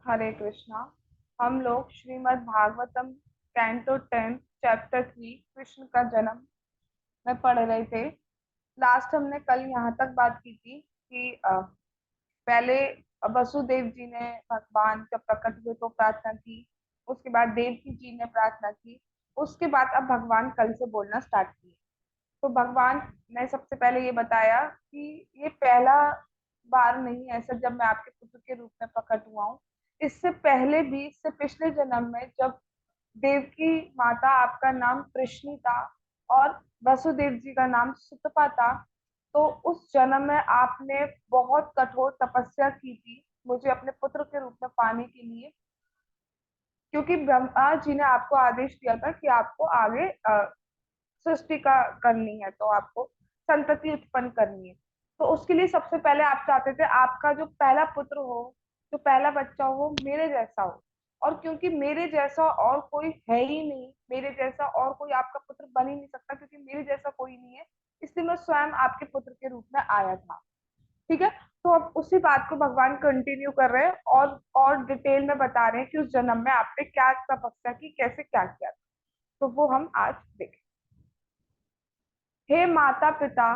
हरे कृष्णा। हम लोग Shrimad Bhagavatam canto 10 chapter 3 Krishna का जन्म में पढ़ रहे थे। लास्ट हमने कल यहाँ तक बात की थी कि पहले वसुदेव जी ने भगवान जब प्रकट हुए तो प्रार्थना की। उसके बाद देवकी जी ने प्रार्थना की। उसके बाद अब भगवान कल से बोलना स्टार्ट किए। तो भगवान ने सबसे पहले ये बताया कि ये पहला बार नहीं है ऐसा जब मैं आपके पुत्र के रूप में प्रकट हुआ हूँ। इससे पहले भी, इससे पिछले जन्म में जब देवकी माता आपका नाम कृष्णी था और वसुदेव जी का नाम सुतपा था, तो उस जन्म में आपने बहुत कठोर तपस्या की थी मुझे अपने पुत्र के रूप में पाने के लिए। क्योंकि ब्रह्मा जी ने आपको आदेश दिया था कि आपको आगे सृष्टि का करनी है, तो आपको संतति उत्पन्न करनी है। तो उसके लिए सबसे पहले आप चाहते थे आपका जो पहला पुत्र हो, जो पहला बच्चा हो, वो मेरे जैसा हो। और क्योंकि मेरे जैसा और कोई है ही नहीं, मेरे जैसा और कोई आपका पुत्र बन ही नहीं सकता, क्योंकि मेरे जैसा कोई नहीं है, इसलिए मैं स्वयं आपके पुत्र के रूप में आया था। ठीक है। तो अब उसी बात को भगवान कंटिन्यू कर रहे हैं और डिटेल में बता रहे हैं कि उस जन्म में आपने क्या तपस्या की, कैसे क्या किया था। तो वो हम आज देखें। हे माता पिता,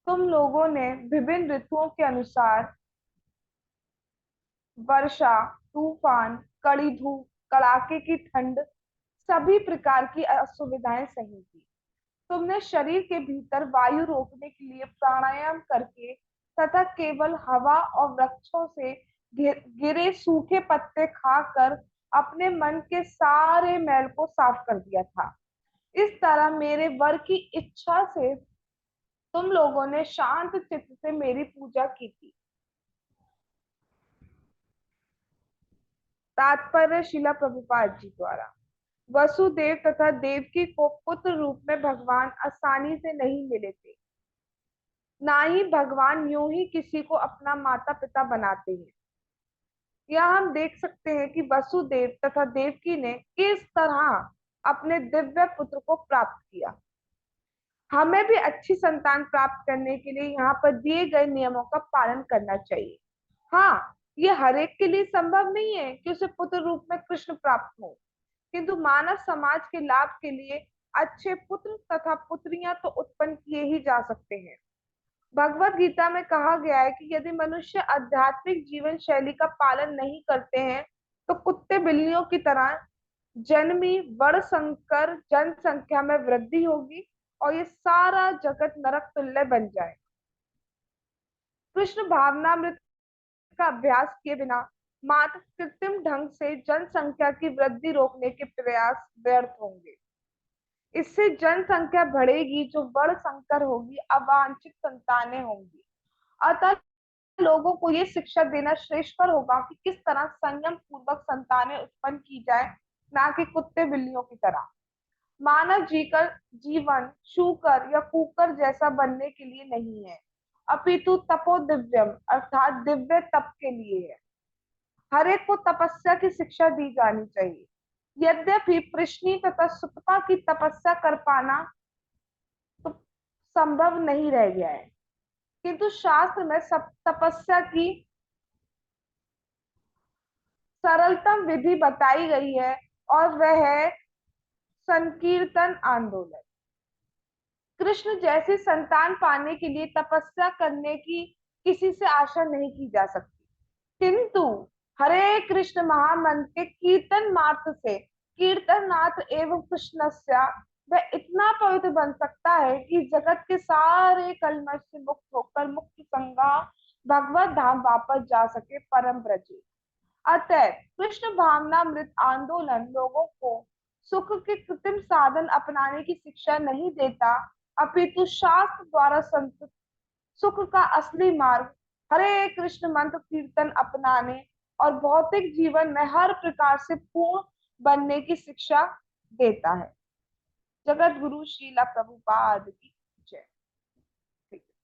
तुम लोगों ने विभिन्न ऋतुओं के अनुसार वर्षा, तूफान, कड़ी धूप, कड़ाके की ठंड, सभी प्रकार की असुविधाएं सही की। तुमने शरीर के भीतर वायु रोकने के लिए प्राणायाम करके तथा केवल हवा और वृक्षों से गिरे सूखे पत्ते खाकर अपने मन के सारे मैल को साफ कर दिया था। इस तरह मेरे वर की इच्छा से तुम लोगों ने शांत चित्त से मेरी पूजा की थी। तात्पर्य शिला प्रभुपाद जी द्वारा। वसुदेव तथा देवकी को पुत्र रूप में भगवान आसानी से नहीं मिले थे। ना ही भगवान यूं ही किसी को अपना माता पिता बनाते हैं। यहाँ हम देख सकते हैं कि वसुदेव तथा देवकी ने किस तरह अपने दिव्य पुत्र को प्राप्त किया। हमें भी अच्छी संतान प्राप्त करने के लिए यहाँ पर दिए गए नियमों का पालन करना चाहिए। हाँ, ये हर एक के लिए संभव नहीं है कि उसे पुत्र रूप में कृष्ण प्राप्त हो, किंतु मानव समाज के लाभ के लिए अच्छे पुत्र तथा पुत्रियां तो उत्पन्न किए ही जा सकते हैं। भगवत गीता में कहा गया है कि यदि मनुष्य आध्यात्मिक जीवन शैली का पालन नहीं करते हैं तो कुत्ते बिल्लियों की तरह जन्मी बड़ संकर जनसंख्या में वृद्धि होगी और ये सारा जगत नरक तुल्य बन जाए। कृष्ण भावनामृत का अभ्यास किए बिना मात्र कृत्रिम ढंग से जनसंख्या की वृद्धि रोकने के प्रयास व्यर्थ होंगे। इससे जनसंख्या बढ़ेगी, जो बड़ संकर होगी, अवांछित संतानें होंगी। अतः लोगों को ये शिक्षा देना श्रेष्ठकर होगा कि किस तरह संयम पूर्वक संतानें उत्पन्न की जाए, ना कि कुत्ते बिल्लियों की तरह। मानव जी का जीवन शूकर या कुकर जैसा बनने के लिए नहीं है, अपितु तपो दिव्यम अर्थात दिव्य तप के लिए है। हर एक को तपस्या की शिक्षा दी जानी चाहिए। यद्यपि कृष्णी तथा सुतपा की तपस्या कर पाना तो संभव नहीं रह गया है, किंतु शास्त्र में सब तपस्या की सरलतम विधि बताई गई है, और वह है संकीर्तन आंदोलन। कृष्ण जैसी संतान पाने के लिए तपस्या करने की किसी से आशा नहीं की जा सकती, किंतु हरे कृष्ण महामंत्र के कीर्तन मात्र से कीर्तनाथ एवं कृष्णस्या वह इतना पवित्र बन सकता है कि जगत के सारे कलमश से मुक्त होकर मुक्त संगा भगवत धाम वापस जा सके, परम ब्रजे। अतः कृष्ण भावनामृत आंदोलन लोगों को सुख के कृत्रिम साधन अपनाने की शिक्षा नहीं देता, अपितु शास्त्र द्वारा संत सुख का असली मार्ग हरे कृष्ण मंत्र कीर्तन अपनाने और भौतिक जीवन में हर प्रकार से पूर्ण बनने की शिक्षा देता है। जगत गुरु श्रीला प्रभुपाद की जय। ठीक है।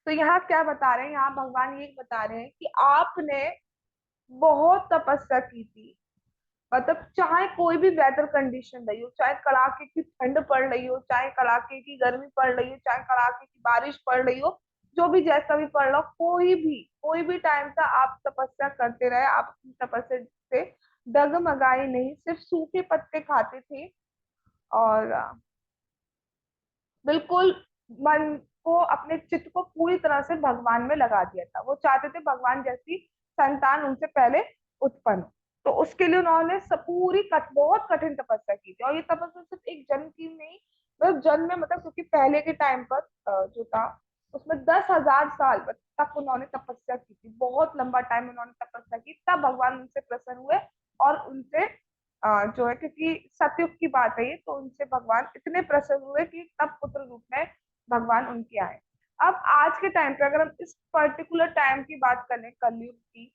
तो यहाँ क्या बता रहे हैं, यहाँ भगवान ये बता रहे हैं कि आपने बहुत तपस्या की थी। मतलब चाहे कोई भी वेदर कंडीशन रही हो, चाहे कड़ाके की ठंड पड़ रही हो, चाहे कड़ाके की गर्मी पड़ रही हो, चाहे कड़ाके की बारिश पड़ रही हो, जो भी जैसा भी पढ़ लो, कोई भी टाइम था आप तपस्या करते रहे, आप अपनी तपस्या से डगमगाए नहीं, सिर्फ सूखे पत्ते खाते थे और बिल्कुल मन को, अपने चित्त को पूरी तरह से भगवान में लगा दिया था। वो चाहते थे भगवान जैसी संतान उनसे पहले उत्पन्न हो। तो उसके लिए उन्होंने बहुत कठिन तपस्या की थी। और ये तपस्या सिर्फ एक जन्म की नहीं, मतलब जन्म में, मतलब क्योंकि पहले के टाइम पर जो था उसमें 10,000 साल तक उन्होंने तपस्या की थी। बहुत लंबा टाइम उन्होंने तपस्या की, तब भगवान उनसे प्रसन्न हुए और उनसे जो है, क्योंकि सतयुग की बात है ये, तो उनसे भगवान इतने प्रसन्न हुए कि तब पुत्र रूप में भगवान उनके आए। अब आज के टाइम पे अगर हम इस पर्टिकुलर टाइम की बात करें, कलयुग की,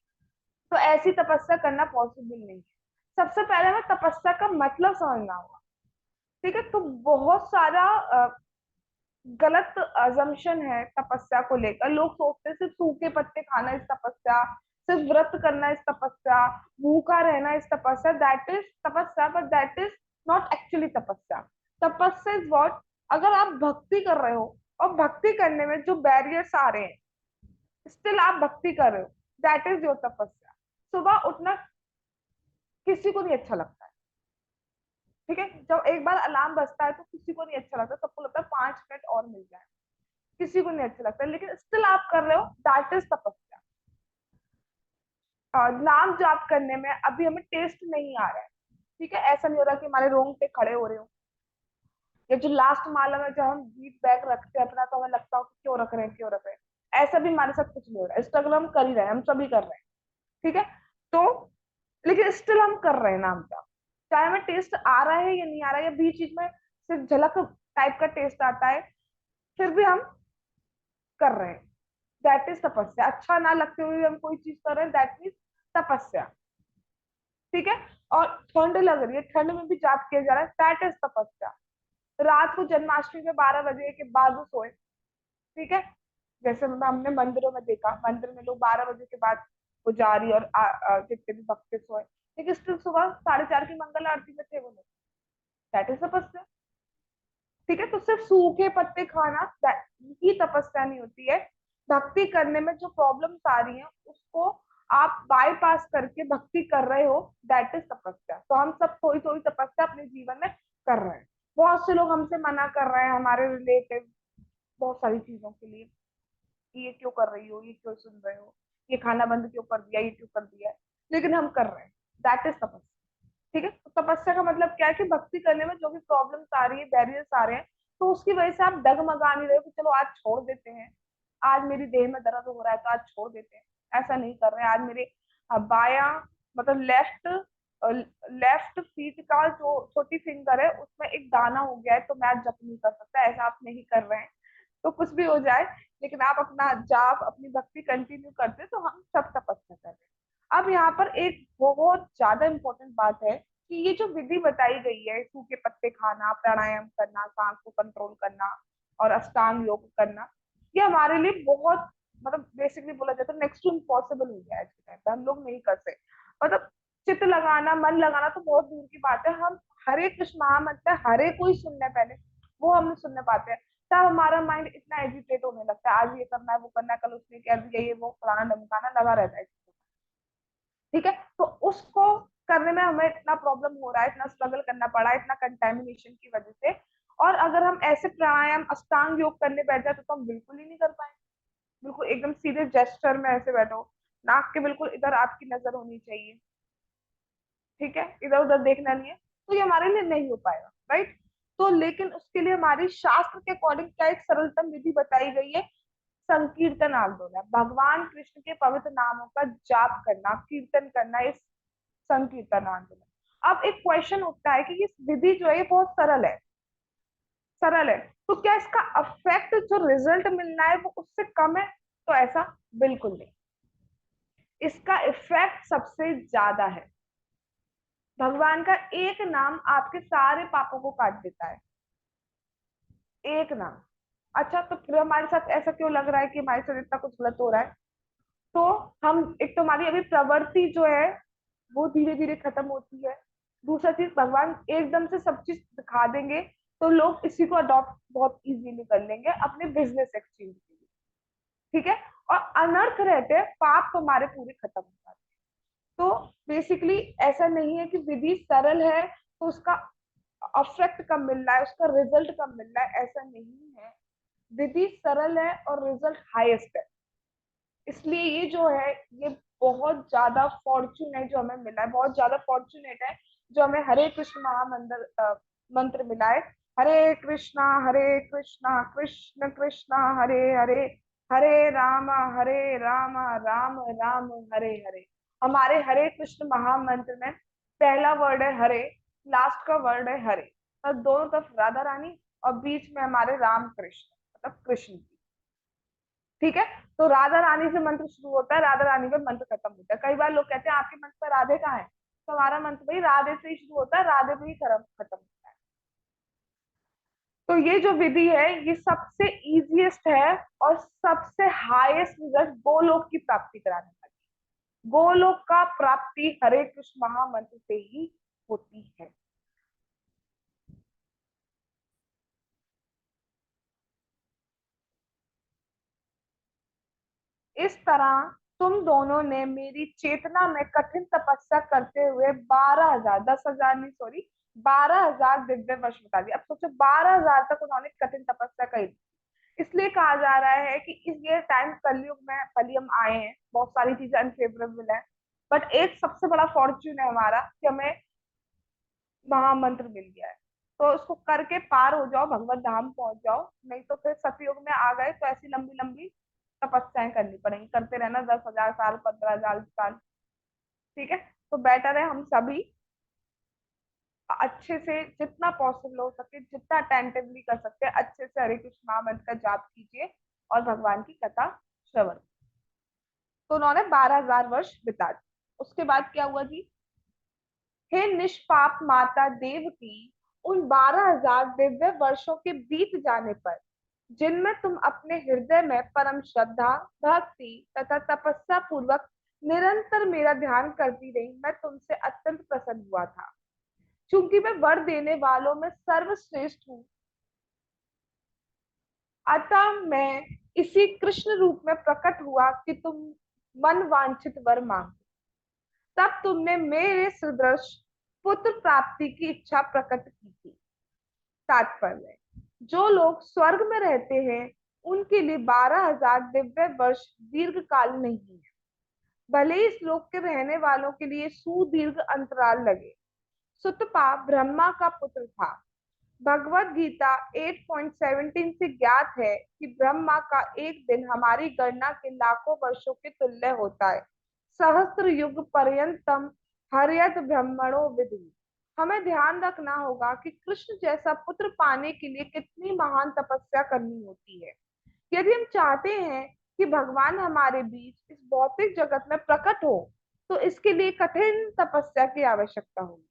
तो ऐसी तपस्या करना पॉसिबल नहीं है। सबसे पहले हमें तपस्या का मतलब समझना होगा। ठीक है, तो बहुत सारा गलत अजम्पशन है तपस्या को लेकर। लोग सोचते हैं सिर्फ सूखे पत्ते खाना इस तपस्या, सिर्फ व्रत करना इस तपस्या, भूखा रहना इस तपस्या, दैट इज तपस्या, but that is not actually तपस्या। तपस्या इज व्हाट, अगर आप भक्ति कर रहे हो और भक्ति करने में जो बैरियर्स आ रहे हैं, स्टिल आप भक्ति कर रहे हो, दैट इज योर तपस्या। सुबह उठना किसी को नहीं अच्छा लगता है। ठीक है, जब एक बार अलार्म बजता है तो किसी को नहीं अच्छा लगता, सबको लगता है 5 मिनट और मिल जाए, किसी को नहीं अच्छा लगता, लेकिन स्टिल आप कर रहे हो, दैट इज तपस्या। नाम जाप करने में अभी हमें टेस्ट नहीं आ रहा है। ठीक है, ऐसा नहीं हो रहा कि हमारे रोंगटे खड़े हो रहे हो, या जो लास्ट माला में जब हम बीट बैग रखते हैं अपना, तो हमें लगता हो कि क्यों रख रहे हैं, क्यों रख रहे हैं। ऐसा भी हमारे साथ कुछ नहीं हो रहा है, स्ट्रगल हम कर ही रहे हैं, हम सभी कर रहे हैं। ठीक है, तो लेकिन स्टिल हम कर रहे हैं नाम जाप, चाहे हमें टेस्ट आ रहा है या नहीं आ रहा है, या बीच बीच में सिर्फ झलक टाइप का टेस्ट आता है, फिर भी हम कर रहे हैं, दैट इज तपस्या। अच्छा ना लगते हुए भी हम कोई चीज कर रहे हैं, दैट मीन्स तपस्या। ठीक है, और ठंड लग रही है, ठंड में भी जाप किया जा रहा है, दैट इज तपस्या। रात को जन्माष्टमी में 12 बजे के बाद वो सोए, ठीक है, जैसे मतलब हमने मंदिरों में देखा, मंदिर में लोग 12 बजे के बाद पुजारी और जितने भी भक्त सोए, लेकिन स्टिल सुबह 4:30 की मंगल आरती में थे वो लोग, दैट इज तपस्या। ठीक है, तो सिर्फ सूखे पत्ते खाना ही तपस्या नहीं होती है। भक्ति करने में जो प्रॉब्लम्स आ रही हैं उसको आप बाईपास करके भक्ति कर रहे हो, दैट इज तपस्या। तो हम सब थोड़ी थोड़ी तपस्या अपने जीवन में कर रहे हैं। बहुत से लोग हमसे मना कर रहे हैं, हमारे रिलेटिव, बहुत सारी चीजों के लिए, कि ये क्यों कर रही हो, ये क्यों सुन रहे हो, ये खाना बंद क्यों कर दिया, ये क्यों कर दिया है, लेकिन हम कर रहे हैं, दैट इज तपस्या। ठीक है, तो तपस्या का मतलब क्या है कि भक्ति करने में जो भी प्रॉब्लम्स आ रही है, बैरियर्स आ रहे हैं, तो उसकी वजह से आप डगमगा नहीं रहे हो कि चलो आज छोड़ देते हैं, आज मेरी देह में दर्द हो रहा है तो आज छोड़ देते हैं। ऐसा नहीं कर रहे हैं, आज मेरे बाया, मतलब लेफ्ट फीट का जो छोटी फिंगर है उसमें एक दाना हो गया है, तो मैं आज जप नहीं कर सकता, ऐसा आप नहीं कर रहे हैं। तो कुछ भी हो जाए, लेकिन आप अपना जाप, अपनी भक्ति कंटिन्यू करते हैं, तो हम सब तपस्या कर रहे हैं। अब यहाँ पर एक बहुत ज्यादा इंपॉर्टेंट बात है कि ये जो विधि बताई गई है, सूखे पत्ते खाना, प्राणायाम करना, सांस को कंट्रोल करना और अष्टांग योग करना, ये हमारे लिए बहुत, मतलब बेसिकली बोला जाए तो नेक्स्ट टू इम्पॉसिबल हो गया है आज के टाइम पे, हम लोग नहीं कर सकते। मतलब चित्त लगाना, मन लगाना तो बहुत दूर की बात है, हम हरे कृष्ण महामंत्र हरे को ही सुनना है पहले, वो हम नहीं सुनने पाते हैं, तब हमारा माइंड इतना एजिटेट होने लगता है, आज ये करना है, वो करना है, कल उसने कह दिया, ये वो फलाना ढमकाना लगा रहता है। ठीक है, तो उसको करने में हमें इतना प्रॉब्लम हो रहा है, इतना स्ट्रगल करना पड़ा है, इतना कंटेमिनेशन की वजह से। और अगर हम ऐसे प्राणायाम, अष्टांग योग करने बैठ जाए तो हम बिल्कुल ही नहीं कर पाएंगे। बिल्कुल एकदम सीधे जेस्चर में ऐसे बैठो, नाक के बिल्कुल इधर आपकी नजर होनी चाहिए, ठीक है, इधर उधर देखना नहीं है, तो ये हमारे लिए नहीं हो पाएगा, राइट। तो लेकिन उसके लिए हमारी शास्त्र के अकॉर्डिंग क्या एक सरलतम विधि बताई गई है, संकीर्तन आंदोलन, भगवान कृष्ण के पवित्र नामों का जाप करना, कीर्तन करना, इस संकीर्तन आंदोलन। अब एक क्वेश्चन उठता है कि ये विधि जो है ये बहुत सरल है, तो क्या इसका अफेक्ट, जो रिजल्ट मिलना है वो उससे कम है? तो ऐसा बिल्कुल नहीं, इसका इफेक्ट सबसे ज्यादा है। भगवान का एक नाम आपके सारे पापों को काट देता है, एक नाम। अच्छा, तो फिर हमारे साथ ऐसा क्यों लग रहा है कि हमारे साथ इतना कुछ गलत हो रहा है? तो हम, एक तो हमारी अभी प्रवृत्ति जो है वो धीरे धीरे खत्म होती है। दूसरा चीज, भगवान एकदम से सब चीज दिखा देंगे तो लोग इसी को अडॉप्ट बहुत इजीली कर लेंगे अपने बिजनेस एक्सचेंज के लिए। ठीक है। और अनर्थ रहते हैं, पाप हमारे पूरे खत्म हो जाते हैं। तो बेसिकली ऐसा नहीं है कि विधि सरल है तो उसका अफेक्ट कम मिल रहा है, उसका रिजल्ट कम मिल रहा है, ऐसा नहीं है। विधि सरल है और रिजल्ट हाईएस्ट है। इसलिए ये जो है, ये बहुत ज्यादा फॉर्चून है जो हमें मिला है, बहुत ज्यादा फॉर्चुनेट है जो हमें हरे कृष्ण महामंत्र मंत्र मिला है। हरे कृष्णा कृष्ण कृष्णा हरे हरे, हरे राम राम राम हरे हरे। हमारे हरे कृष्ण महामंत्र में पहला वर्ड है हरे, लास्ट का वर्ड है हरे, और दोनों तरफ राधा रानी और बीच में हमारे राम कृष्ण, मतलब कृष्ण जी। ठीक है। तो राधा रानी से मंत्र शुरू होता है, राधा रानी पे मंत्र खत्म होता है। कई बार लोग कहते हैं आपके मंत्र पर राधे कहाँ है, तो हमारा मंत्र भाई राधे से ही शुरू होता है, राधे पे ही खत्म होता है। तो ये जो विधि है ये सबसे इजीएस्ट है और सबसे हाईएस्ट रिजल्ट गोलोक की प्राप्ति कराने वाली। गोलोक का प्राप्ति हरे कृष्ण महामंत्र से ही होती है। इस तरह तुम दोनों ने मेरी चेतना में कठिन तपस्या करते हुए 12,000, 10,000 नहीं सॉरी, 12,000 दिव्य वर्ष बिता दिए। अब सोचो 12,000 तक उन्होंने कठिन तपस्या करी। इसलिए कहा जा रहा है कि इस ये टाइम कलयुग में भले हम आए हैं, बहुत सारी चीजें अनफेवरेबल है, बट एक सबसे बड़ा फॉर्च्यून है हमारा कि हमें महामंत्र मिल गया है। तो उसको करके पार हो जाओ, भगवत धाम पहुंच जाओ, नहीं तो फिर सतयुग में आ गए तो ऐसी लंबी लंबी तपस्याएं करनी पड़ेंगी, करते रहना 10,000 साल, 15,000 साल। ठीक है। तो बेटर है हम सभी अच्छे से, जितना पॉसिबल हो सके, जितना अटेंटिवली कर सकते हैं, अच्छे से हरे कृष्ण महामंत्र का जाप कीजिए और भगवान की कथा श्रवण। तो उन्होंने 12,000 वर्ष बिता दिए। उसके बाद क्या हुआ जी? हे निष्पाप माता देवकी, उन 12,000 दिव्य वर्षों के बीत जाने पर, जिनमें तुम अपने हृदय में परम श्रद्धा, भक्ति तथा तपस्या पूर्वक निरंतर मेरा ध्यान करती रही, मैं तुमसे अत्यंत प्रसन्न हुआ था। चूंकि मैं वर देने वालों में सर्वश्रेष्ठ हूँ, अतः मैं इसी कृष्ण रूप में प्रकट हुआ कि तुम मन वांछित वर मांगो। तब तुमने मेरे सदृश पुत्र प्राप्ति की इच्छा प्रकट की थी। तात्पर्य, जो लोग स्वर्ग में रहते हैं उनके लिए 12,000 दिव्य वर्ष दीर्घ काल नहीं है, भले ही इस लोक के रहने वालों के लिए सुदीर्घ अंतराल लगे। सुतपा ब्रह्मा का पुत्र था। भगवत गीता 8.17 से ज्ञात है कि ब्रह्मा का एक दिन हमारी गणना के लाखों वर्षों के तुल्य होता है। सहस्त्र युग पर्यंतम हर्यत ब्रह्मणो विदु। हमें ध्यान रखना होगा कि कृष्ण जैसा पुत्र पाने के लिए कितनी महान तपस्या करनी होती है। यदि हम चाहते हैं कि भगवान हमारे बीच इस भौतिक जगत में प्रकट हो, तो इसके लिए कठिन तपस्या की आवश्यकता होगी।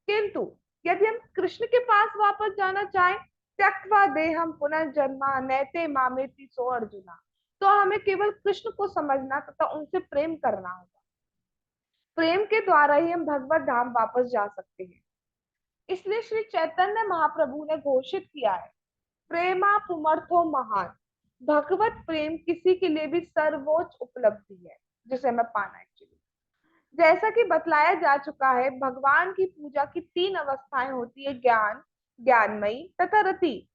किंतु यदि हम कृष्ण के पास वापस जाना चाहें, त्यक्त्वा देहम पुनर्जन्मा नैते मामेति सो अर्जुना, तो हमें केवल कृष्ण को समझना तथा उनसे प्रेम करना होगा। प्रेम के द्वारा ही हम भगवत धाम वापस जा सकते हैं। इसलिए श्री चैतन्य महाप्रभु ने घोषित किया है, प्रेमा पुमर्थो महान। भगवत प्रेम किसी के लिए भी सर्वोच्च उपलब्धि है जिसे हमें पाना है। जैसा कि बतलाया जा चुका है, भगवान की पूजा की 3 अवस्थाएं होती है, ज्ञान, ज्ञानमयी तथा रति।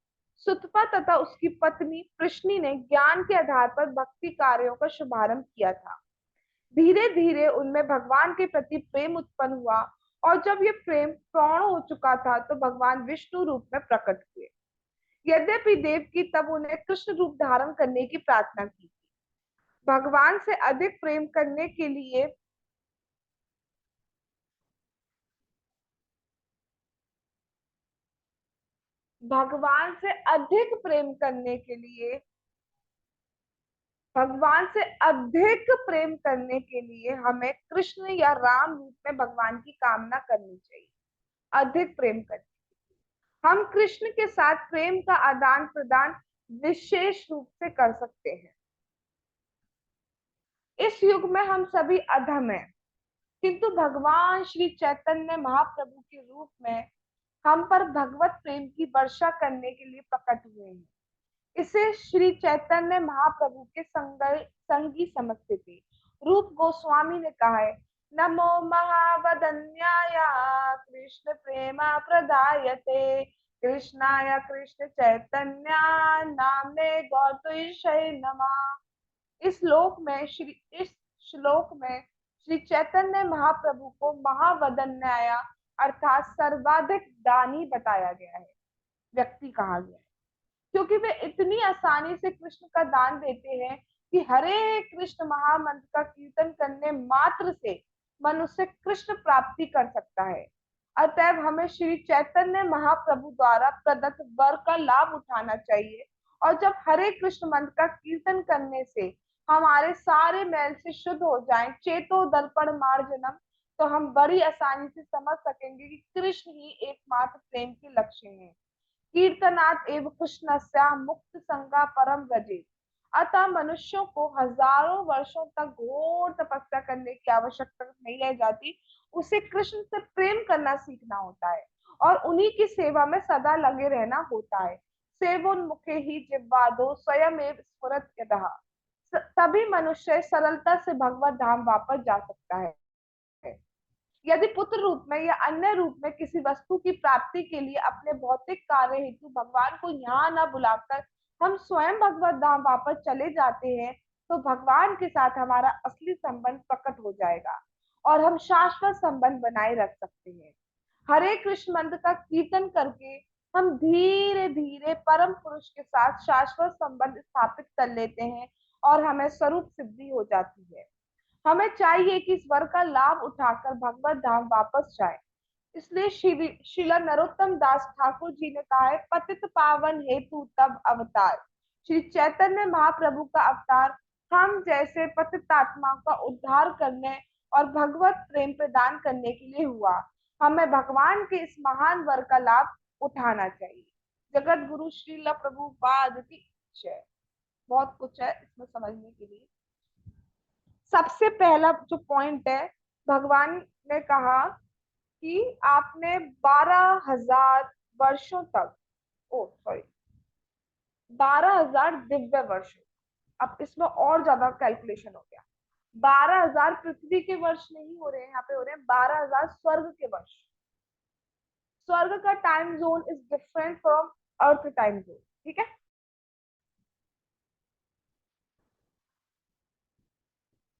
सुतपा तथा उसकी पत्नी प्रश्नि ने ज्ञान के आधार पर भक्ति कार्यों का शुभारंभ किया था। धीरे धीरे उनमें भगवान के प्रति प्रेम उत्पन्न हुआ, और जब ये प्रेम प्रौढ़ हो चुका था तो भगवान विष्णु रूप में प्रकट हुए। यद्यपि देवकी तब उन्हें कृष्ण रूप धारण करने की प्रार्थना की थी। भगवान से अधिक प्रेम करने के लिए भगवान से अधिक प्रेम करने के लिए भगवान से अधिक प्रेम करने के लिए हमें कृष्ण या राम रूप में भगवान की कामना करनी चाहिए। अधिक प्रेम करने, हम कृष्ण के साथ प्रेम का आदान प्रदान विशेष रूप से कर सकते हैं। इस युग में हम सभी अधम हैं, किंतु भगवान श्री चैतन्य महाप्रभु के रूप में हम पर भगवत प्रेम की वर्षा करने के लिए प्रकट हुए हैं। इसे श्री चैतन्य महाप्रभु के संगी समझते थे। रूप गोस्वामी ने कहा है, नमो महावदन्याय कृष्ण प्रेमा प्रदायते कृष्णाय कृष्ण चैतन्य नामने गौतुषय नमः। इस श्लोक में श्री चैतन्य महाप्रभु को महावदन्याय अर्थात सर्वाधिक दानी बताया गया है, व्यक्ति कहा गया है, क्योंकि वे इतनी आसानी से कृष्ण का दान देते हैं कि हरे कृष्ण महामंत्र का कीर्तन करने मात्र से मनुष्य कृष्ण प्राप्ति कर सकता है। अतएव हमें श्री चैतन्य महाप्रभु द्वारा प्रदत्त वर का लाभ उठाना चाहिए, और जब हरे कृष्ण मंत्र का कीर्तन करने से हमारे सारे मैल से शुद्ध हो जाएं, चेतो दर्पण मार्जनम, तो हम बड़ी आसानी से समझ सकेंगे कि कृष्ण ही एकमात्र प्रेम के लक्ष्य हैं। कीर्तनात् एव कृष्णस्य मुक्त संगा परम व्रजेत। अतः मनुष्यों को हजारों वर्षों तक घोर तपस्या करने की आवश्यकता नहीं रह जाती, उसे कृष्ण से प्रेम करना सीखना होता है और उन्हीं की सेवा में सदा लगे रहना होता है। सेवोन्मुखे ही जिह्वादो स्वयं एव स्फुरत यतः। तभी मनुष्य सरलता से भगवत धाम वापस जा सकता है। यदि पुत्र रूप में या अन्य रूप में किसी वस्तु की प्राप्ति के लिए अपने भौतिक कार्य हेतु भगवान को यहाँ न बुलाकर हम स्वयं भगवत धाम वापस चले जाते हैं, तो भगवान के साथ हमारा असली संबंध प्रकट हो जाएगा और हम शाश्वत संबंध बनाए रख सकते हैं। हरे कृष्ण मंत्र का कीर्तन करके हम धीरे धीरे परम पुरुष के साथ शाश्वत संबंध स्थापित कर लेते हैं और हमें स्वरूप सिद्धि हो जाती है। हमें चाहिए कि इस वर का लाभ उठाकर भगवत धाम वापस जाए। इसलिए श्रील नरोत्तम दास ठाकुर जी ने कहा है, पतित पावन हेतु तब अवतार। श्री चैतन्य महाप्रभु का अवतार हम जैसे पतित आत्मा का उद्धार करने और भगवत प्रेम प्रदान करने के लिए हुआ। हमें भगवान के इस महान वर का लाभ उठाना चाहिए। जगत गुरु श्रील प्रभुपाद की जय। बहुत कुछ है इसमें समझने के लिए। सबसे पहला जो पॉइंट है, भगवान ने कहा कि आपने 12,000 वर्षों तक, ओ सॉरी 12,000 दिव्य वर्ष, अब इसमें और ज्यादा कैलकुलेशन हो गया। 12,000 पृथ्वी के वर्ष नहीं हो रहे हैं, यहाँ पे हो रहे हैं 12,000 स्वर्ग के वर्ष। स्वर्ग का time zone is different from earth time zone, ठीक है।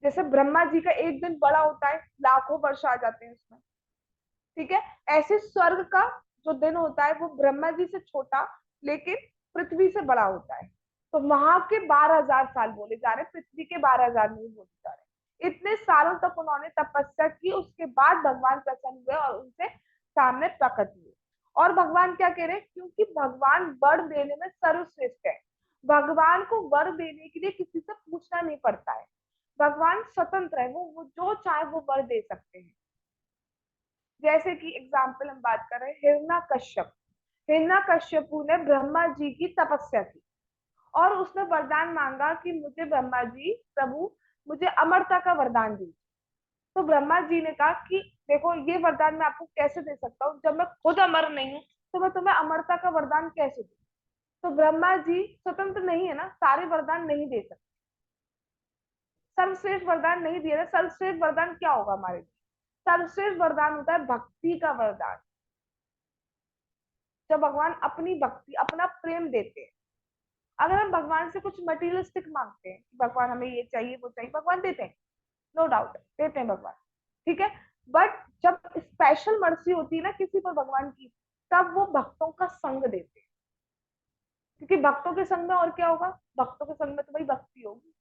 जैसे ब्रह्मा जी का एक दिन बड़ा होता है, लाखों वर्ष आ जाते हैं उसमें, ठीक है। ऐसे स्वर्ग का जो दिन होता है वो ब्रह्मा जी से छोटा लेकिन पृथ्वी से बड़ा होता है। तो वहां के 12,000 साल बोले जा रहे, पृथ्वी के 12,000 नहीं बोले जा रहे। इतने सालों तक उन्होंने तपस्या की, उसके बाद भगवान प्रसन्न हुए और उनसे सामने प्रकट हुए। और भगवान क्या कह रहे हैं, क्योंकि भगवान वर देने में सर्वश्रेष्ठ है। भगवान को वर देने के लिए किसी से पूछना नहीं पड़ता है। भगवान स्वतंत्र है, वो जो चाहे वो वर दे सकते हैं। जैसे कि एग्जाम्पल हम बात कर रहे हैं, हिरण्य कश्यपु ने ब्रह्मा जी की तपस्या की और उसने वरदान मांगा कि मुझे ब्रह्मा जी प्रभु मुझे अमरता का वरदान दीजिए। तो ब्रह्मा जी ने कहा कि देखो ये वरदान मैं आपको कैसे दे सकता हूँ, जब मैं खुद अमर नहीं हूँ तो मैं तुम्हें अमरता का वरदान कैसे दूं। तो ब्रह्मा जी स्वतंत्र नहीं है ना, सारे वरदान नहीं दे सकते, सर्वश्रेष्ठ वरदान नहीं दिया। सर्वश्रेष्ठ वरदान क्या होगा हमारे लिए? सर्वश्रेष्ठ वरदान होता है भक्ति का वरदान। जब भगवान अपनी भक्ति अपना प्रेम देते हैं। अगर हम भगवान से कुछ मटीरियलिस्टिक मांगते हैं, भगवान हमें ये चाहिए वो चाहिए, भगवान देते हैं, नो डाउट देते हैं भगवान, ठीक है। बट जब स्पेशल मर्सी होती है ना किसी पर भगवान की, तब वो भक्तों का संग देते हैं। क्योंकि भक्तों के संग में और क्या होगा, भक्तों के संग में तो भाई भक्ति होगी,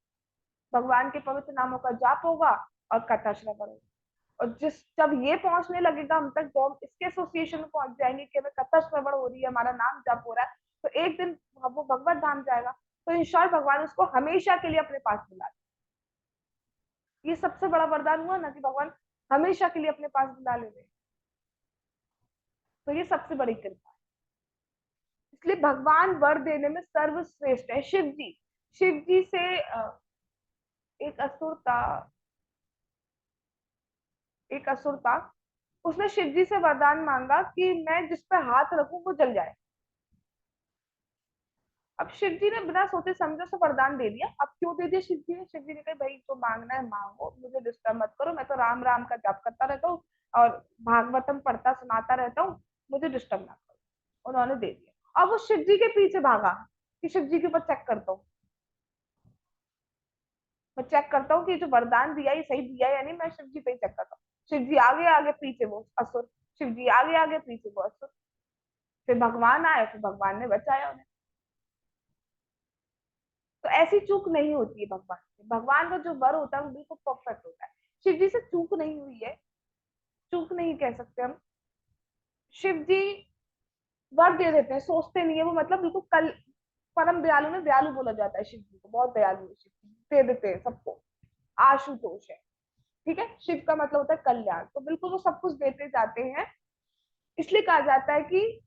भगवान के पवित्र नामों का जाप होगा और कथा श्रवण होगा। और जब ये पहुंचने लगेगा हम तक, तो हम इसके एसोसिएशन में पहुंच जाएंगे कि हमें कथा श्रवण हो रही है, हमारा नाम जाप हो रहा है, तो एक दिन वो भगवत धाम जाएगा। तो इंश्योर भगवान उसको हमेशा के लिए अपने पास बुला। ये सबसे बड़ा वरदान हुआ ना कि भगवान हमेशा के लिए अपने पास बुला ले रहे। तो ये सबसे बड़ी कृपा है। इसलिए भगवान वर देने में सर्वश्रेष्ठ है। शिव जी से एक असुर था, उसने शिव जी से वरदान मांगा कि मैं जिस पे हाथ रखूं वो जल जाए। अब शिव जी ने बिना सोचे समझे उसे वरदान दे दिया। अब क्यों दे दिया शिव जी ने? शिव जी ने कहा भाई जो मांगना है मांगो, मुझे डिस्टर्ब मत करो, मैं तो राम राम का जाप करता रहता हूँ और भागवतम पढ़ता सुनाता रहता हूँ, मुझे डिस्टर्ब ना करो। उन्होंने दे दिया। अब वो शिव जी के पीछे भागा कि शिव जी के ऊपर चेक करता हूँ, मैं चेक करता हूँ कि जो वरदान दिया ये सही दिया है या नहीं, मैं शिव जी पे ही चेक करता हूँ। शिव जी आगे आगे पीछे वो असुर, शिव जी आगे आगे पीछे वो असुर। फिर भगवान आए, फिर भगवान ने बचाया उन्हें। तो ऐसी चूक नहीं होती है भगवान से। भगवान का जो वर होता है वो बिल्कुल परफेक्ट होता है। शिव जी से चूक नहीं हुई है, चूक नहीं कह सकते हम। शिव जी वर दे देते हैं, सोचते नहीं है वो, मतलब बिल्कुल कल परम दयालु में दयालु बोला जाता है शिव जी को, बहुत दयालु है शिव जी, दे देते हैं सबको। आशुतोष है, ठीक है, शिव का मतलब होता है कल्याण, तो बिल्कुल वो सब कुछ देते जाते हैं। इसलिए कहा जाता है कि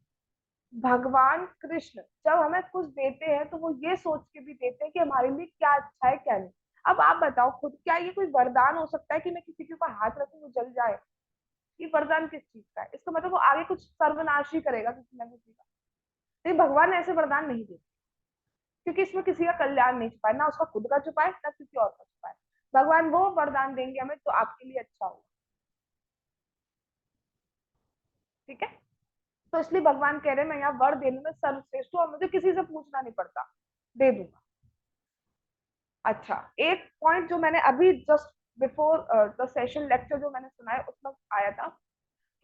भगवान कृष्ण जब हमें कुछ देते हैं तो वो ये सोच के भी देते हैं कि हमारे लिए क्या अच्छा है क्या नहीं। अब आप बताओ खुद, क्या ये कोई वरदान हो सकता है कि मैं किसी के ऊपर हाथ रखूं वो जल जाए? ये वरदान किस चीज का है? इसका मतलब वो आगे कुछ सर्वनाश ही करेगा किसी ना किसी का। नहीं, भगवान ऐसे वरदान नहीं देते, क्योंकि इसमें किसी का कल्याण नहीं छुपा है, ना उसका खुद का छुपा है ना किसी और का छुपा है। भगवान वो वरदान देंगे हमें तो आपके लिए अच्छा होगा, ठीक है। तो इसलिए भगवान कह रहे हैं मैं यहाँ वर देने में सर्वश्रेष्ठ हूँ और मुझे किसी से पूछना नहीं पड़ता, दे दूंगा। अच्छा, एक पॉइंट जो मैंने अभी just before the session lecture जो मैंने सुना है उसमें आया था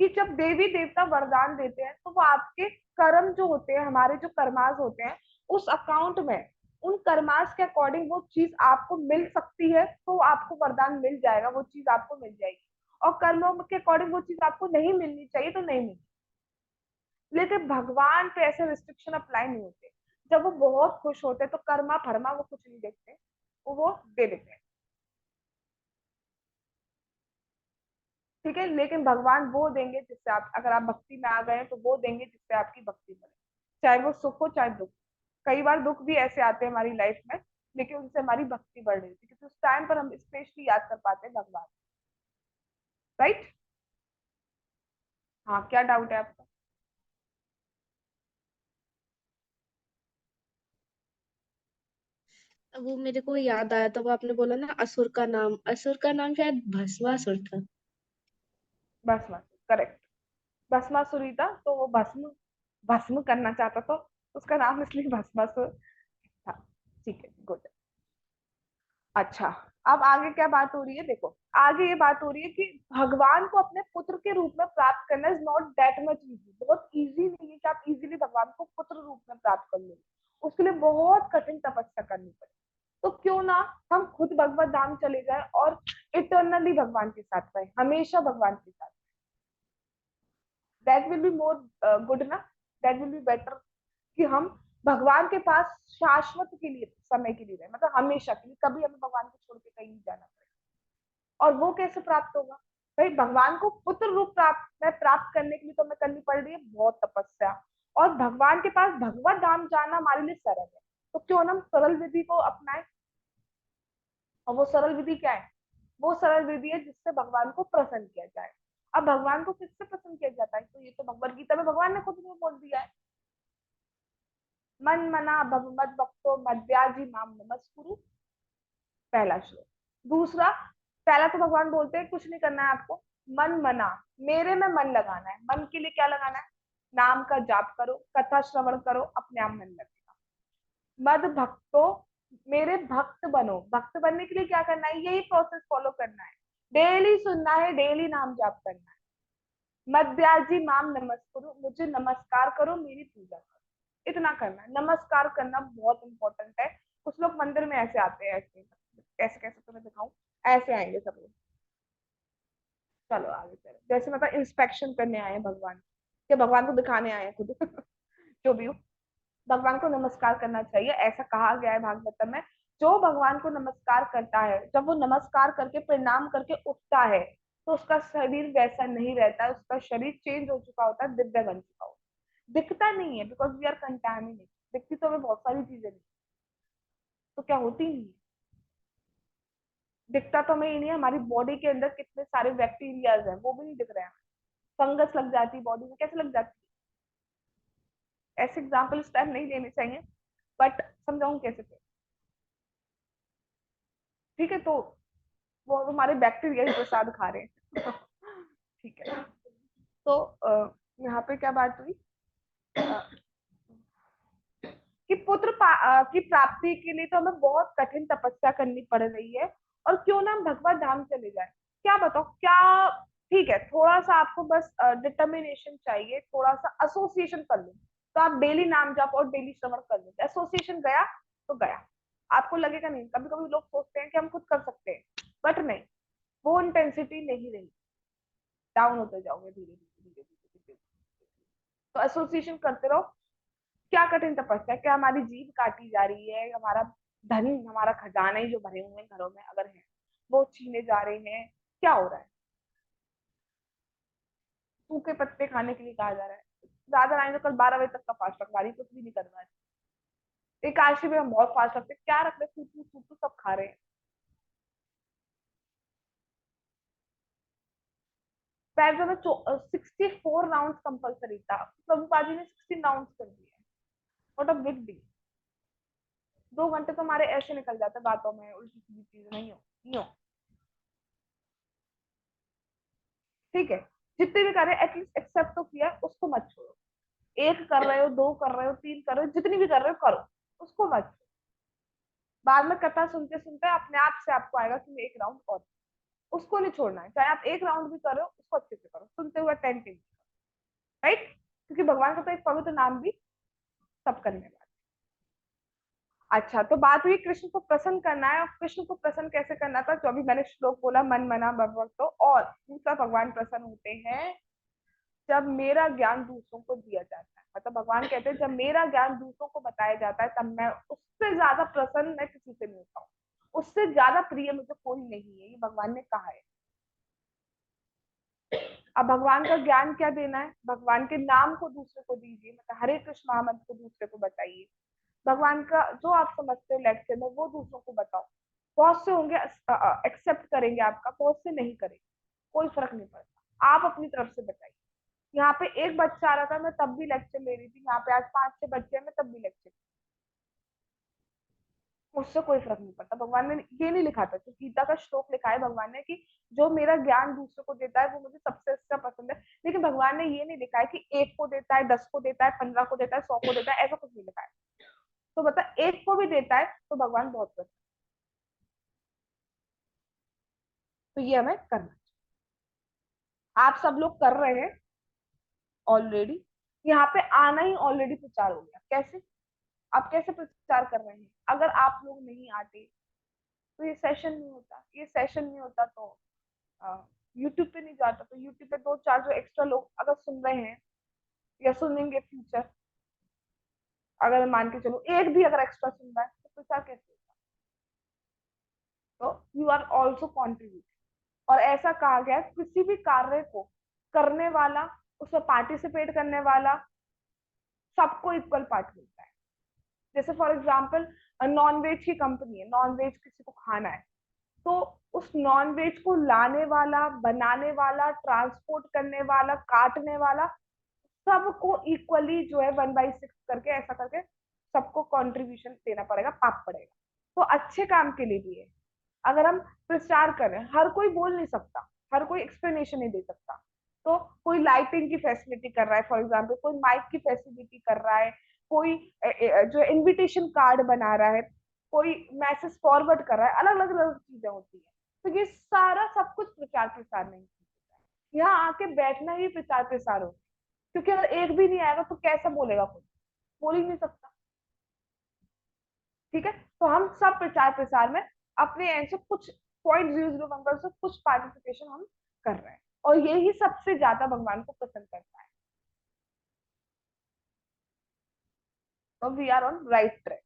कि जब देवी देवता वरदान देते हैं तो वो आपके कर्म जो होते हैं, हमारे जो कर्मास होते हैं, उस अकाउंट में उन कर्मास के अकॉर्डिंग वो चीज आपको मिल सकती है तो आपको वरदान मिल जाएगा, वो चीज आपको मिल जाएगी। और कर्मों के अकॉर्डिंग वो चीज आपको नहीं मिलनी चाहिए तो नहीं मिलती। लेकिन भगवान पे ऐसे रिस्ट्रिक्शन अप्लाई नहीं होते। जब वो बहुत खुश होते हैं तो कर्मा फरमा वो कुछ नहीं देखते, वो दे देते हैं, ठीक है। लेकिन भगवान वो देंगे जिससे आप, अगर आप भक्ति में आ गए हैं तो वो देंगे जिससे आपकी भक्ति बढ़े, चाहे वो सुख हो चाहे दुख। कई बार दुख भी ऐसे आते हैं हमारी लाइफ में, लेकिन उनसे हमारी भक्ति बढ़ रही थी, क्योंकि उस टाइम पर हम स्पेशली याद कर पाते हैं भगवान। राइट? हाँ, क्या डाउट है आपका? वो मेरे को याद आया था, वो आपने बोला ना असुर का नाम शायद भस्मासुर था। भस्मासुर, करेक्ट। भस्मासुरी था तो वो भस्म भस्म करना चाहता था, उसका नाम इसलिए भस्मासुर था। ठीक है, गुड। अच्छा, अब आगे क्या बात हो रही है? देखो, आगे ये बात हो रही है कि भगवान को अपने पुत्र के रूप में प्राप्त करना is not that much easy, बहुत इजी नहीं है कि आप इजीली भगवान को पुत्र रूप में प्राप्त कर लो। उसके लिए बहुत कठिन तपस्या करनी पड़े। तो क्यों ना हम खुद भगवत धाम चले जाए और इटर्नली भगवान के साथ रहे, हमेशा भगवान के साथ। That will be more good ना, दैट विल बी बेटर कि हम भगवान के पास शाश्वत के लिए, समय के लिए रहे, मतलब हमेशा के लिए, कभी हमें भगवान को छोड़ के कहीं नहीं जाना पड़ेगा। और वो कैसे प्राप्त होगा? भाई भगवान को पुत्र रूप प्राप्त करने के लिए तो हमें करनी पड़ रही है बहुत तपस्या। और भगवान के पास भगवत धाम जाना हमारे लिए सरल है, तो क्यों ना हम सरल विधि को अपनाएं। और वो सरल विधि क्या है? वो सरल विधि है जिससे भगवान को प्रसन्न किया जाए। अब भगवान को किससे प्रसन्न किया जाता है? तो ये तो भगवत गीता में भगवान ने खुद में बोल दिया है, मन मना भव मद भक्तो मद्याजी माम नमस्कुरु, पहला श्लोक। दूसरा, पहला तो भगवान बोलते हैं कुछ नहीं करना है आपको, मन मना, मेरे में मन लगाना है। मन के लिए क्या लगाना है? नाम का जाप करो, कथा श्रवण करो, अपने आप मन लगेगा। मद भक्तो, मेरे भक्त बनो। भक्त बनने के लिए क्या करना है? यही प्रोसेस फॉलो करना है, डेली सुनना है, डेली नाम जाप करना है। मध्याजी माम नमस्कुरु, मुझे नमस्कार करो, मेरी पूजा करो, इतना करना है। नमस्कार करना बहुत इंपॉर्टेंट है। कुछ लोग मंदिर में ऐसे आते हैं, ऐसे कैसे कैसे तुम्हें दिखाऊं, ऐसे आएंगे सब लोग। चलो आगे चलो, जैसे मतलब इंस्पेक्शन करने आए हैं भगवान, या भगवान को दिखाने आए हैं खुद जो भी हो, भगवान को नमस्कार करना चाहिए, ऐसा कहा गया है भागवतम में। जो भगवान को नमस्कार करता है, जब वो नमस्कार करके प्रणाम करके उठता है तो उसका शरीर वैसा नहीं रहता है, उसका शरीर चेंज हो चुका होता है, दिव्य बन चुका होता है। दिखता नहीं है बिकॉज वी आर कंटेमिनेट, दिखती तो हमें बहुत सारी चीजें नहीं, तो क्या होती नहीं है, दिखता तो हमें ही नहीं है, हमारी बॉडी के अंदर कितने सारे बैक्टीरियाज हैं वो भी नहीं दिख रहे हैं। फंगस लग जाती है बॉडी में, कैसे लग जाती है? ऐसे एग्जाम्पल इस टाइम नहीं लेने चाहिए, बट समझाऊं कैसे थे? ठीक है, तो वो हमारे बैक्टीरिया ही प्रसाद खा रहे हैं। ठीक है, तो यहाँ पे क्या बात हुई अ, कि की प्राप्ति के लिए तो हमें बहुत कठिन तपस्या करनी पड़ रही है, और क्यों ना हम भगवत धाम चले जाए। क्या बताओ क्या? ठीक है, थोड़ा सा आपको बस डिटर्मिनेशन चाहिए, थोड़ा सा एसोसिएशन कर लो, तो आप डेली नाम जप और डेली श्रवण कर लो। एसोसिएशन गया तो गया, आपको लगेगा नहीं। कभी कभी लोग सोचते हैं कि हम खुद कर सकते हैं, बट नहीं, वो इंटेंसिटी नहीं रही, डाउन होते जाओगे धीरे धीरे धीरे धीरे धीरे। तो एसोसिएशन करते रहो। क्या कठिन तपस्या, क्या हमारी जीभ काटी जा रही है, हमारा धन, हमारा खजाने जो भरे हुए हैं घरों में अगर है, वो छीने जा रहे हैं? क्या हो रहा है? सूखे पत्ते खाने के लिए कहा जा रहा है। राजा रानी तो कल 12 बजे तक का फास्ट रखवा रही, कुछ भी नहीं करवा रही। एकादशी में हम बहुत फास्ट रखते, क्या रख रहे? सूतू सूतू सब खा रहे हैं। पहले में 64 राउंड कंपल्सरी था, प्रभुपाद जी ने 16 राउंड कर दिए। What a big deal. 2 घंटे तो हमारे ऐसे निकल जाते बातों में, उल्टी सीधी चीज नहीं हो, नहीं हो। ठीक है, जितने भी कर रहे हैं एटलीस्ट एक्सेप्ट तो किया, उसको मत छोड़ो। एक कर रहे हो, दो कर रहे हो, तीन कर रहे हो, जितनी भी कर रहे हो करो, उसको मत छोड़ो। बाद में कथा सुनते सुनते अपने आप से आपको आएगा कि मैं एक राउंड और, उसको नहीं छोड़ना है। चाहे आप एक राउंड भी करो, उसको अच्छे से करो, सुनते हुए अटेंटिव। राइट, क्योंकि भगवान का तो एक पवित्र नाम भी सब करने वाला। अच्छा, तो बात हुई कृष्ण को प्रसन्न करना है, और कृष्ण को प्रसन्न कैसे करना था, जो अभी मैंने श्लोक बोला, मन मना भगवतो। और दूसरा, भगवान प्रसन्न होते हैं जब मेरा ज्ञान दूसरों को दिया जाता है। मतलब भगवान कहते हैं जब मेरा ज्ञान दूसरों को बताया जाता है, तब मैं उससे ज्यादा प्रसन्न मैं किसी से नहीं होता हूँ, उससे ज्यादा प्रिय मुझे कोई नहीं है, ये भगवान ने कहा है। अब भगवान का ज्ञान क्या देना है? भगवान के नाम को दूसरे को दीजिए, मतलब हरे कृष्ण महामंत्र को दूसरे को बताइए। भगवान का जो आप समझते हो लेक्चर में, वो दूसरों को बताओ। बहुत से होंगे एक्सेप्ट करेंगे आपका, बहुत से नहीं करेंगे, कोई फर्क नहीं पड़ता, आप अपनी तरफ से बताइए। यहाँ पे एक बच्चा आ रहा था, मैं तब भी लेक्चर ले रही थी। यहाँ पे आज 5-6 बच्चे हैं, मैं तब भी लेक्चर, उससे कोई फर्क नहीं पड़ता। भगवान ने ये नहीं लिखा था, तो गीता का श्लोक लिखा है भगवान ने कि जो मेरा ज्ञान दूसरों को देता है वो मुझे सबसे अच्छा पसंद है। लेकिन भगवान ने ये नहीं लिखा है कि 1 को देता है, 10 को देता है, 15 को देता है, 100 को देता है, ऐसा कुछ नहीं लिखा है। तो बता, 1 को भी देता है तो भगवान बहुत प्रसन्न। तो ये हमें करना चाहिए। आप सब लोग कर रहे हैं ऑलरेडी, यहाँ पे आना ही ऑलरेडी प्रचार हो गया। कैसे? आप कैसे प्रचार कर रहे हैं? अगर आप लोग नहीं आते तो ये सेशन नहीं होता, ये सेशन नहीं होता तो यूट्यूब पे नहीं जाता, तो यूट्यूब पे 2-4 जो एक्स्ट्रा लोग अगर सुन रहे हैं या सुनेंगे फ्यूचर, अगर मान के चलो एक भी अगर एक्स्ट्रा सुन रहा है, तो प्रचार कैसे होगा? तो यू आर ऑल्सो कॉन्ट्रीब्यूट। और ऐसा कहा गया है, किसी भी कार्य को करने वाला, उसमें पार्टिसिपेट करने वाला, सबको इक्वल पार्ट मिलता है। जैसे फॉर एग्जाम्पल, नॉन वेज की कंपनी है, नॉन वेज किसी को खाना है, तो उस नॉन वेज को लाने वाला, बनाने वाला, ट्रांसपोर्ट करने वाला, काटने वाला, सबको इक्वली जो है 1/6 करके, ऐसा करके सबको कंट्रीब्यूशन देना पड़ेगा, पाप पड़ेगा। तो अच्छे काम के लिए भी है। अगर हम प्रचार कर रहे हैं, हर कोई बोल नहीं सकता, हर कोई एक्सप्लेनेशन नहीं दे सकता। तो कोई लाइटिंग की फैसिलिटी कर रहा है, फॉर एग्जाम्पल कोई माइक की फैसिलिटी कर रहा है, कोई जो इनविटेशन कार्ड बना रहा है, कोई मैसेज फॉरवर्ड कर रहा है, अलग अलग अलग चीजें होती है। तो ये सारा सब कुछ प्रचार प्रसार नहीं है, यहाँ आके बैठना ही प्रचार प्रसार हो। क्योंकि अगर एक भी नहीं आएगा तो कैसा बोलेगा कोई? बोल ही नहीं सकता। ठीक है, तो हम सब प्रचार प्रसार में अपने एंड से कुछ 0.001 से कुछ पार्टिसिपेशन हम कर रहे हैं, और यही सबसे ज्यादा भगवान को पसंद करता है। तो we are on right track.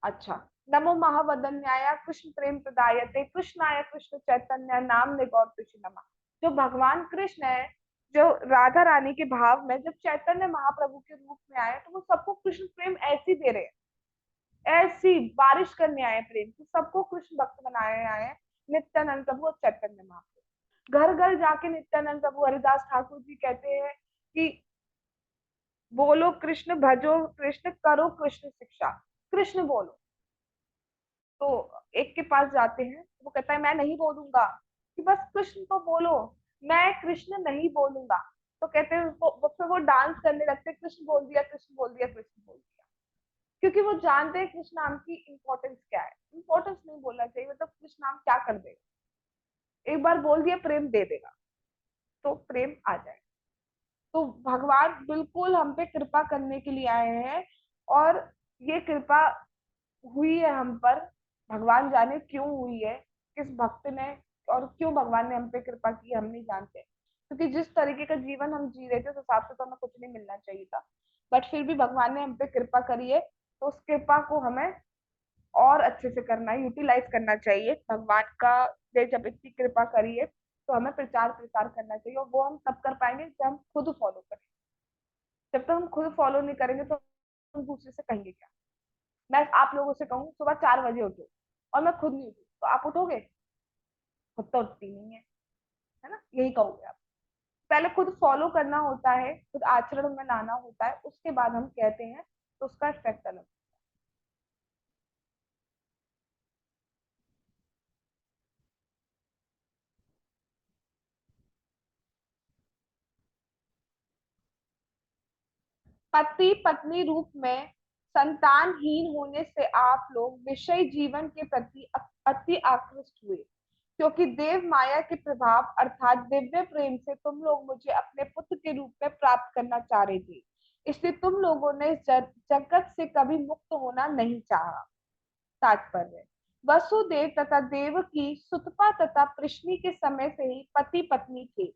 अच्छा, नमो महावदन्याय कृष्ण प्रेम प्रदायते कृष्णाय कृष्ण चैतन्य नाम गौर कृष्ण नमा। जो भगवान कृष्ण है, जो राधा रानी के भाव में जब चैतन्य महाप्रभु के रूप में आए, तो वो सबको कृष्ण प्रेम ऐसी दे रहे हैं, ऐसी बारिश करने आए प्रेम की, सबको कृष्ण भक्त बनाए आए हैं। नित्यानंद प्रभु और चैतन्य महाप्रभु घर घर जाके नित्यानंद प्रभु, हरिदास ठाकुर जी कहते हैं कि बोलो कृष्ण, भजो कृष्ण, करो कृष्ण शिक्षा। कृष्ण बोलो। तो एक के पास जाते हैं, वो कहता है मैं नहीं बोलूंगा, कि बस कृष्ण तो बोलो, मैं कृष्ण नहीं बोलूंगा। तो कहते हैं उसको, फिर वो डांस करने लगते हैं, कृष्ण बोल दिया, कृष्ण बोल दिया, कृष्ण बोल दिया। क्योंकि वो जानते हैं कृष्ण नाम की इंपॉर्टेंस क्या है। इंपॉर्टेंस नहीं बोलना चाहिए, मतलब कृष्ण नाम क्या कर देगा, एक बार बोल दिया प्रेम दे देगा, तो प्रेम आ जाए। तो भगवान बिल्कुल हम पे कृपा करने के लिए आए हैं, और ये कृपा हुई है हम पर, भगवान जाने क्यों हुई है, किस भक्त ने, और क्यों भगवान ने हम पे कृपा की हम नहीं जानते। क्योंकि जिस तरीके का जीवन हम जी रहे थे उस हिसाब से तो हमें कुछ नहीं मिलना चाहिए था, बट फिर भी भगवान ने हम पे कृपा करी है, तो उस कृपा को हमें और अच्छे से करना है, यूटिलाइज करना चाहिए। भगवान का ने जब इतनी कृपा करी है तो हमें प्रचार प्रसार करना चाहिए, और वो हम तब कर पाएंगे जब हम खुद फॉलो करें। जब तक हम खुद फॉलो नहीं करेंगे तो हम दूसरे से कहेंगे क्या। मैं आप लोगों से कहूँ सुबह 4 बजे उठो, और मैं खुद नहीं उठी, तो आप उठोगे? खुद तो उठती नहीं है ना, यही कहोगे आप। पहले खुद फॉलो करना होता है, खुद आचरण में लाना होता है, उसके बाद हम कहते हैं, तो उसका इफेक्ट अलग। पति पत्नी रूप में संतानहीन होने से आप लोग विषय जीवन के प्रति अति आकृष्ट हुए, क्योंकि देव माया के प्रभाव अर्थात दिव्य प्रेम से तुम लोग मुझे अपने पुत्र के रूप में प्राप्त करना चाह रहे थे। इसलिए तुम लोगों ने जगत से कभी मुक्त होना नहीं चाहा। तात्पर्य, वसुदेव तथा देवकी सुतपा तथा प्रश्नि के समय से ही पति पत्नी थे,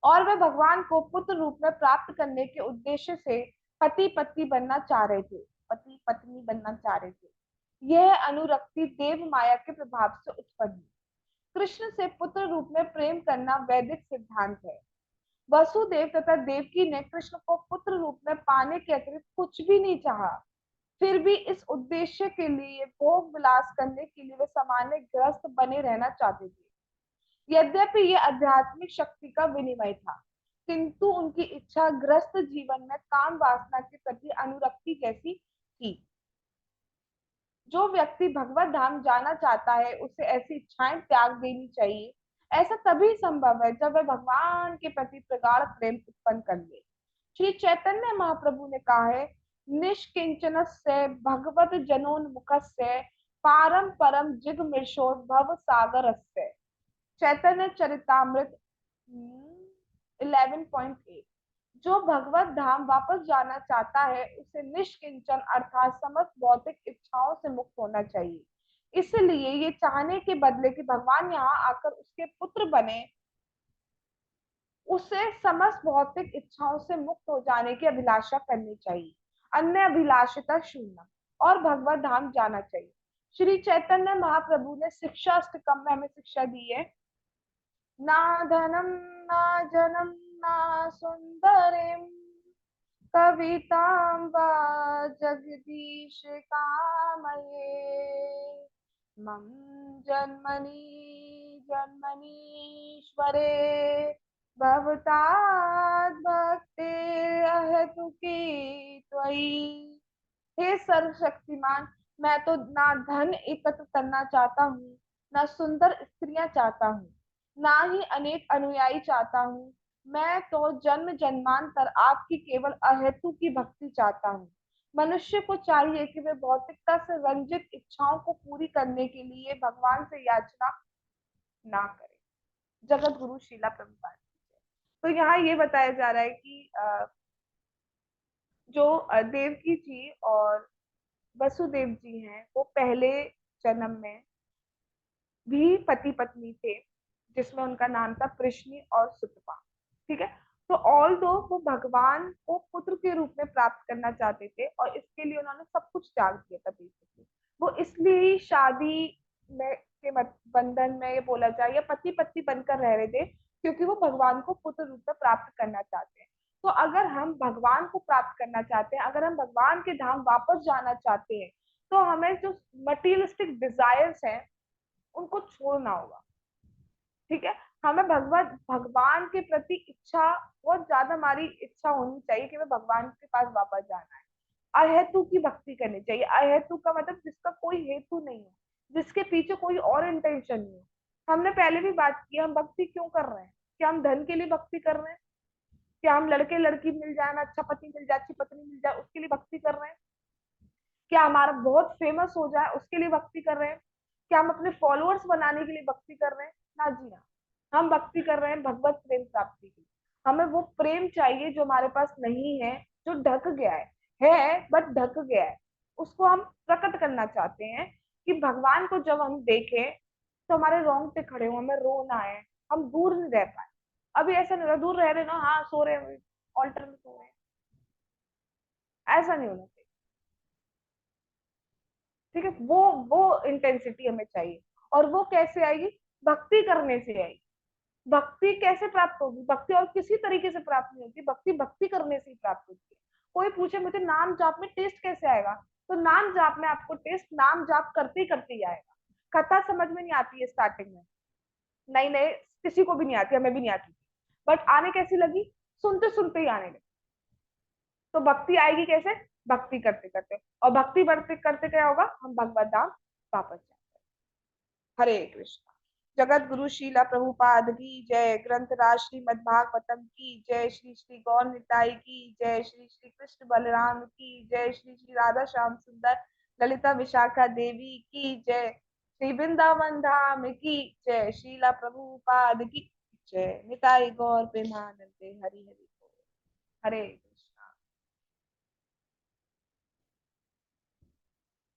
और वे भगवान को पुत्र रूप में प्राप्त करने के उद्देश्य से पति पत्नी बनना चाह रहे थे, पति पत्नी बनना चाह रहे थे। यह अनुरक्ति देव माया के प्रभाव से उत्पन्न हुई। कृष्ण से पुत्र रूप में प्रेम करना वैदिक सिद्धांत है। वसुदेव तथा देवकी ने कृष्ण को पुत्र रूप में पाने के अतिरिक्त कुछ भी नहीं चाहा। फिर भी इस उद्देश्य के लिए भोग विलास करने के लिए वे सामान्य ग्रस्त बने रहना चाहते थे। यद्यपि यह आध्यात्मिक शक्ति का विनिमय था, किंतु उनकी इच्छा ग्रस्त जीवन में काम वासना के प्रति अनुरक्ति जैसी थी। जो व्यक्ति भगवत धाम जाना चाहता है उसे ऐसी इच्छाएं त्याग देनी चाहिए। ऐसा तभी संभव है जब वह भगवान के प्रति प्रगाढ़ प्रेम उत्पन्न कर ले। श्री चैतन्य महाप्रभु ने कहा है, निष्किंचन से भगवत जनोन्मुख से पारम परम जिगमिषोद्भव सागर से। चैतन्य चरितामृत 11.8। जो भगवत धाम वापस जाना चाहता है उसे निष्किंचन अर्थात समस्त भौतिक इच्छाओं से मुक्त होना चाहिए। इसलिए ये चाहने के बदले कि भगवान यहाँ आकर उसके पुत्र बने, उसे समस्त भौतिक इच्छाओं से मुक्त हो जाने की अभिलाषा करनी चाहिए, अन्य अभिलाषिता शून्य, और भगवत धाम जाना चाहिए। श्री चैतन्य महाप्रभु ने शिक्षा अष्टकम में हमें शिक्षा दी है, ना धनम ना जनम ना सुंदरिम कवितां वा जगदीश कामये, मम जन्मनि जन्मनीश्वरे भवताद् भक्तिर्हेतुकी त्वयि। हे सर्वशक्तिमान, मैं तो ना धन एकत्र करना चाहता हूँ, ना सुंदर स्त्रियां चाहता हूँ, ना ही अनेक अनुयायी चाहता हूँ। मैं तो जन्म जन्मांतर आपकी केवल अहेतु की भक्ति चाहता हूँ। मनुष्य को चाहिए कि वे भौतिकता से रंजित इच्छाओं को पूरी करने के लिए भगवान से याचना ना करे। जगत गुरु शीला प्रभुपाद। तो यहाँ ये बताया जा रहा है कि जो देवकी जी और वसुदेव जी हैं वो पहले जन्म में भी पति पत्नी थे, जिसमें उनका नाम था प्रश्नि और सुतपा। ठीक है। तो ऑल दो वो भगवान को पुत्र के रूप में प्राप्त करना चाहते थे, और इसके लिए उन्होंने सब कुछ त्याग दिया था बेसिकली। वो इसलिए ही शादी में के बंधन में ये बोला जाए या पति पत्नी बनकर रह रहे थे, क्योंकि वो भगवान को पुत्र रूप में प्राप्त करना चाहते हैं। तो अगर हम भगवान को प्राप्त करना चाहते हैं, अगर हम भगवान के धाम वापस जाना चाहते हैं, तो हमें जो मटीरियलिस्टिक डिजायर्स हैं उनको छोड़ना होगा। ठीक है। हमें भगवान भगवान के प्रति इच्छा, बहुत ज्यादा हमारी इच्छा होनी चाहिए कि हमें भगवान के पास वापस जाना है। अहेतु की भक्ति करनी चाहिए। अहेतु का मतलब जिसका कोई हेतु नहीं है, जिसके पीछे कोई और इंटेंशन नहीं है। हमने पहले भी बात की, हम भक्ति क्यों कर रहे हैं? क्या हम धन के लिए भक्ति कर रहे हैं? क्या हम लड़के लड़की मिल जाए, हमें अच्छा पति मिल जाए, अच्छी पत्नी मिल जाए, उसके लिए भक्ति कर रहे हैं? क्या हमारा बहुत फेमस हो जाए उसके लिए भक्ति कर रहे हैं? क्या हम अपने फॉलोअर्स बनाने के लिए भक्ति कर रहे हैं? ना जी ना। हम भक्ति कर रहे हैं भगवत प्रेम प्राप्ति की। हमें वो प्रेम चाहिए जो हमारे पास नहीं है, जो ढक गया है बट ढक गया है। उसको हम प्रकट करना चाहते हैं कि भगवान को जब हम देखें तो हमारे रोंगटे खड़े हो, हमें रोना आए, हम दूर नहीं रह पाए। अभी ऐसा नहीं रहा, दूर रह रहे ना, हाँ सो रहे हैं, ऑल्टर में सो रहे हैं, ऐसा नहीं होना चाहिए। ठीक है, वो इंटेंसिटी हमें चाहिए। और वो कैसे आएगी? भक्ति करने से आएगी। भक्ति कैसे प्राप्त होगी? भक्ति और किसी तरीके से प्राप्त नहीं होती, भक्ति भक्ति करने से ही प्राप्त होती है। कोई पूछे मुझे नाम जाप में टेस्ट कैसे आएगा, तो नाम जाप में आपको टेस्ट नाम जाप करते ही आएगा। कथा समझ में नहीं आती है स्टार्टिंग में, नई नई, किसी को भी नहीं आती, हमें भी नहीं आती, बट आने कैसी लगी? सुनते सुनते ही आने लगी। तो भक्ति आएगी कैसे? भक्ति करते करते। और भक्ति बढ़ते करते क्या होगा? हम भगवत धाम वापस जाएंगे। हरे कृष्ण। जगत गुरु शीला प्रभुपाद की जय। ग्रंथ राज श्रीमद् भागवतम की जय। श्री श्री गौर निताई की जय। श्री श्री कृष्ण बलराम की जय। श्री श्री राधा श्याम सुंदर ललिता विशाखा देवी की जय। श्री वृंदावन धाम की जय। शीला प्रभुपाद की जय। निताई गौर प्रेमानंदे। हरि हरि बोल। हरे